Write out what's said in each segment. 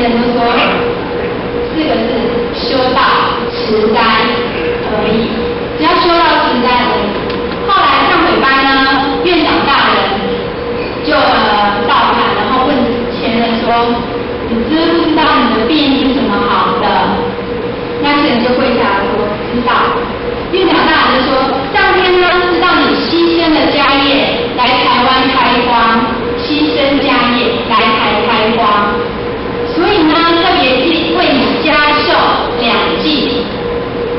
人都说4个字：修道持斋而已，只要修道持斋而已。后来上尾班呢，院长大人就到场，然后问前人说：“你知不知道你的病是什么好的？”那前人就跪下来说：“知道。”院长大人就说：“上天呢知道你牺牲了家业来台湾开荒，牺牲家业来台开荒，所以呢特别为你加授2季，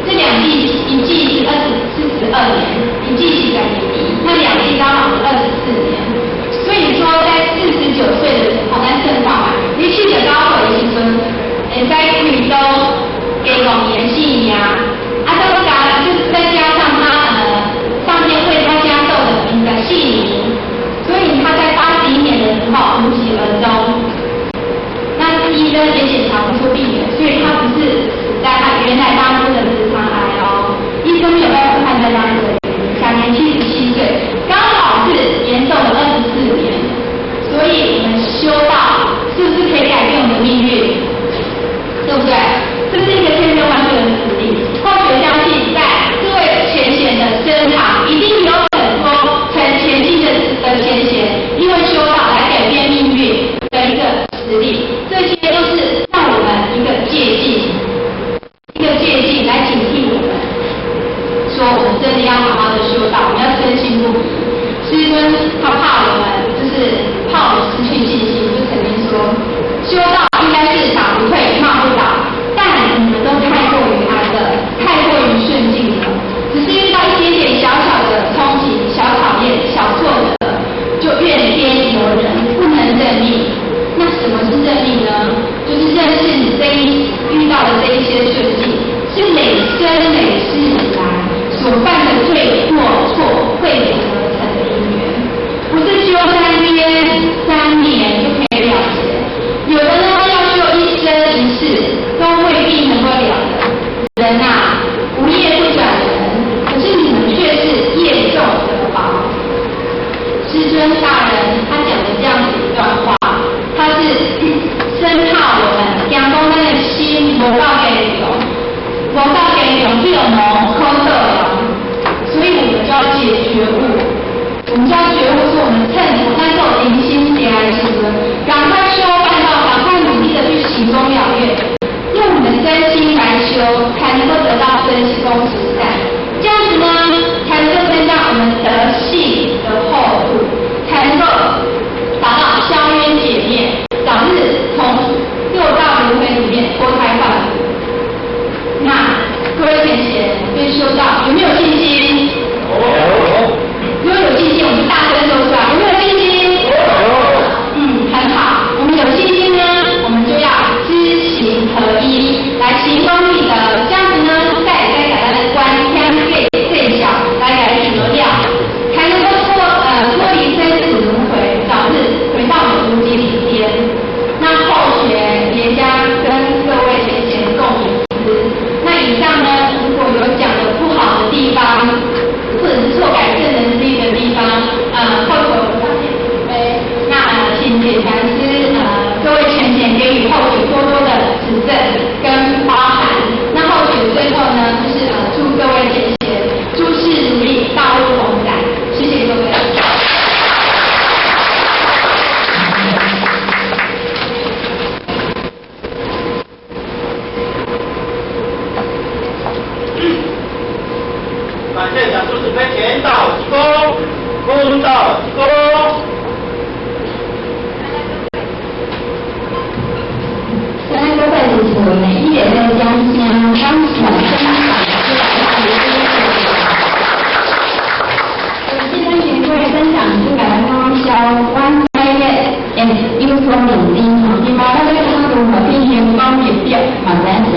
这2季1季是42年，1季是2年底，那2季刚好是24年。所以说在49岁的时候，咱算看嘛，你去的高岁的时阵，会使贵州加5年4年。就是再加上他上天为他加授的54年，所以他在81年的时候无疾而终。那医生也检查不出病源，所以他不是死在他原来当初的直肠癌哦。医生没有办法判断他的原因，享年77岁，刚好是延寿了24年。所以我们修道是不是可以改变我们的命运？对不对？这是一个千真万确的实例。或许相信在各位前贤的身旁，一定有很多很前进的前贤，因为修道来改变命运的一个实例。这些都是让我们一个借鉴来警惕我们，说我们真的要好好的修道，我们要深信不疑。师尊他怕我们失去信心，就曾经说，修道应该是打不退，骂不倒。但你们都太过于安乐，太过于顺境了，只是遇到一点点小小的冲击、小考验、小挫折，就怨天尤人，不能认命。那什么是认命呢？就是认识你遇到的这一些顺境，是累生累世以来所犯的罪过错汇总而成的因缘，不是修3天3年就可以了结。有的呢要修一生一世，都未必能够了的。人啊，无业不转人，可是你们却是业重德薄。师尊大人他讲的这样子一段话，他是深怕我们阳光那个心无到给有农科的了，所以我们就要觉悟，我们就要觉悟说我们趁我那时候零星起来的时候，赶快修办到，赶快努力的去行功了愿，用我们真心来修，才能够得到真功实在。这样子呢，才能够增加我们德性的厚度，才能够达到消冤解灭，早日从六道轮回里面脱胎换骨。那各位前贤对修道有没有信心？如果有信心，我们就大声说出来。有没有信心？很好。我们有信心呢，我们就要知行合一，来行功立德。这样子呢，再改咱的观天最小，来许多料，才能够脱离生死轮回，早日回到我们无极里天。那后学别家跟各位前贤共勉之。那以上呢，如果有讲的不好的地方，或者是错改正人之力的地方，后学我上面准备。那请简禅师各位前贤给予后学多多的指正跟包涵。那后学最后呢，就是祝各位前贤诸事如意，道路宏展。谢谢各位。感谢讲述指挥前导鞠躬，公道鞠躬。现在各位主持人，一点在将香，当场分享出来今天请各位分享出来的方销湾开业，有所努力，希望大家看如何变成光明表，马来西